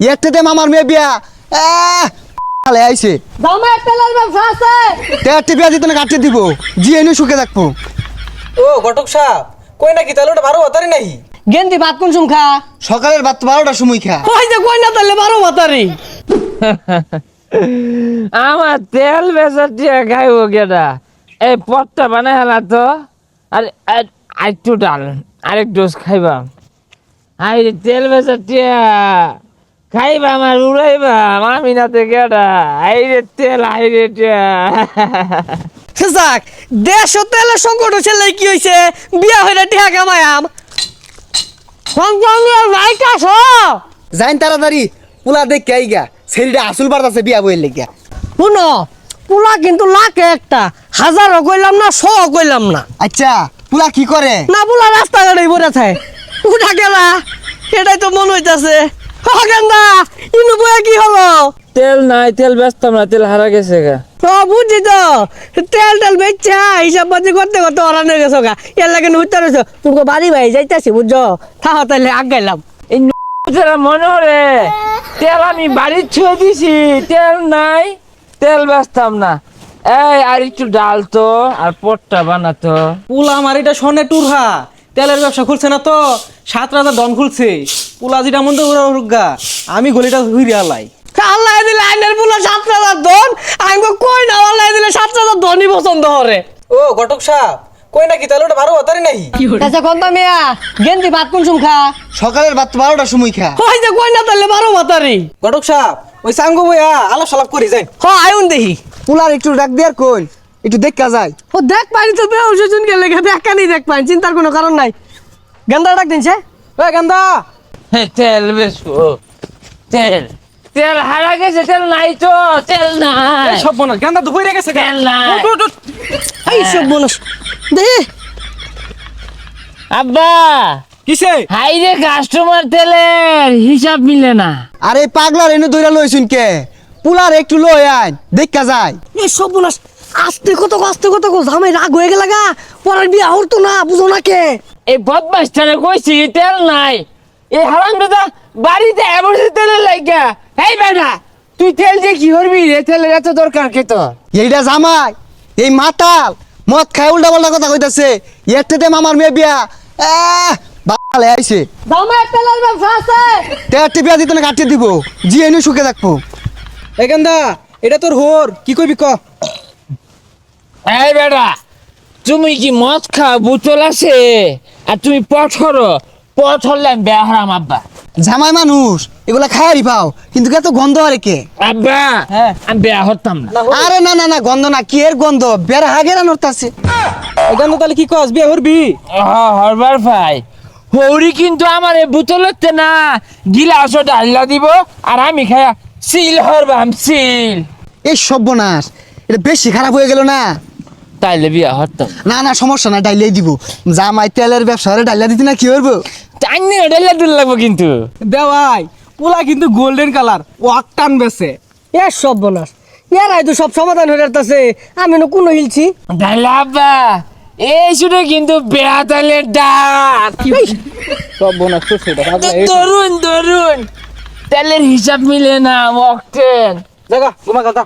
একটাতে মামার মেয়ে বিয়া আলে আইছে দামের তেলের ব্যবসা আছে। একটা বিয়া দিতে না কাটতে দিব জি এনে সুখে থাকবো। ও ঘটক সাহেব কই নাকি তাহলে ওটা 12 হতারি নাই। গেন্দি ভাত কোন সুম খা? সকালের ভাত 12টার সময় খা। ওই যে কই না তাহলে 12 মাতারি। আমার তেল বেচার টিয়া খাইব কেটা? এই পথটা বানাই হেলা তো। আর একটু ডাল আরেক ডোজ খাইবা। আই তেল বেচার টিয়া খাইবা আমার উড়াইবা আমি না তে কেটা? আই রে তেল আই রে টিয়া। যাক দেশ ও তেলের সংকট ছেলে কি হইছে? বিয়া হইরা টিহা কামায়াম। সংক্রামের লাইট আসো। যাইন তাড়াতাড়ি পুলা দেখ কে আইগা ছেলেটা আসল বাড়তাছে বিয়া বইয়ের লেগা। শুনো পুলা কিন্তু লাখে একটা, হাজারও কইলাম না, 100 কইলাম না। আচ্ছা পুলা কি করে? না পুলা রাস্তাঘাটেই পড়ে থাকে। উঠা গেলা এটাই তো মন হইতাছে। গেন্দা ইনু বয়া কি হলো? তেল নাই, তেল বেচতাম না, তেল হারা গেছে গা। ও বুঝছি তো, তেল তেল বেচছা হিসাব পাতি করতে করতে ওরানো গেছো গা। এর লাগে উঠতে রয়েছো তুমি বাড়ি ভাই যাইতাছি বুঝছো। থাকা তাইলে আগাইলাম। এই মনে হরে তেল আমি বাড়ির ছুঁয়ে দিছি, তেল নাই, তেল বেচতাম না। এই আর একটু ডাল তো আর পটটা বানাতো। পুলা আমার এটা শোনে টুরহা তেলের ব্যবসা খুলছে না তো 7 রাজা ডন খুলছে। পুলা যেটা মন তো রুগা আমি গলিটা হুইরে আলাই। আল্লাহ দিলে আইনের পুলা 7,000 ধন। আমি কই না আল্লাহ দিলে 7,000 ধনই পছন্দ হরে। ও ঘটক সাহেব কই নাকি তাহলে ওটা 12 হতারি নাই। আচ্ছা কোনটা মিয়া গেন্দি ভাত কোন সুম খা? সকালের ভাত 12টার সময় খা। ওই যে কই না তাহলে 12 মাতারি। ঘটক সাহেব ওই সাঙ্গো বইয়া আলাপ সালাপ করি যাই। আয়ুন দেখি। পুলার একটু ডাক দেয়ার কই একটু দেখা যায়। ও দেখ পানি তো বেও সুজন গেলে দেখানি দেখ পানি, চিন্তার কোনো কারণ নাই। গেন্দা ডাক দিনছে। ওই গান্দা তেল বেচবো, তেল তেল হারা গেছে, তেল নাই তো, তেল নাই, সব বনা গান্দা তো বইরে গেছে। তেল নাই। এই সব বনস দেখি। আব্বা কিসে? হাই রে কাস্টমার তেলের হিসাব মিলে না। আরে পাগলার এনে দইরা লইছুন কে? পুলার একটু লই আইন দেখা যায়। এই সব বনস আস্তে কত জামাই রাগ হয়ে গেল গা। পরের বিয়া হতো না বুঝো না কে? এই বদমাসটারে কইছি তেল নাই, এই হারাম দাদা বাড়িতে এমন তেলের লাগা। এই বেটা তুই তেল দিয়ে কি করবি রে? তেলের এত দরকার কে তোর? এইটা জামাই এই মাতাল মদ খায় উল্টা পাল্টা কথা কইতাছে। একটাতে মামার মেয়ে বিয়া ভালে আইছে। জামাই তেলের ব্যবসা আছে। একটা বিয়া দিতে না কাটতে দিব জি এনে সুখে থাকবো। এই গান্দা এটা তোর হোর কি কইবি ক? এই বেটা তুমি কি মদ খাও বোতল আছে আর তুমি পথ হরলে আমি বেয়া হারাম আব্বা। জামাই মানুষ এগুলা খায়ারি পাও কিন্তু এত গন্ধ আরে কে? আব্বা হ্যাঁ। আমি বেয়া হতাম না। আরে না না না গন্ধ না কি এর গন্ধ বেড়া হাগেরা নড়তাছে। এই গান্দা তাহলে কি কস বিয়ে হরবি? হরবার ভাই হৌরি কিন্তু আমার এই বোতলতে না গিলাস ডাল্লা দিব আর আমি খায়া সিল হরবাম সিল। এই সর্বনাশ এটা বেশি খারাপ হয়ে গেল না। তাইলে বিয়া হরতাম না না সমস্যা না ডাইলেই দিব। জামাই তেলের ব্যবসা হলে ডাইলা দিতে না কি করবো? টাইনি ডাল্লা দূর লাগবো কিন্তু। দেওয়াই পুলা কিন্তু গোল্ডেন কালার ওয়াক টান বেছে। এ সব বনস এরাই তো সব সমাধান হয়ে যাচ্ছে। আমি না কোনো হিলছি। ডাল্লা আব্বা এই শুনে কিন্তু বেয়া তাইলের ডাক। সব বোনাস তো সেটা ধরুন তেলের হিসাব মিলে না অকটেন। জায়গা ঘুমা গাদা।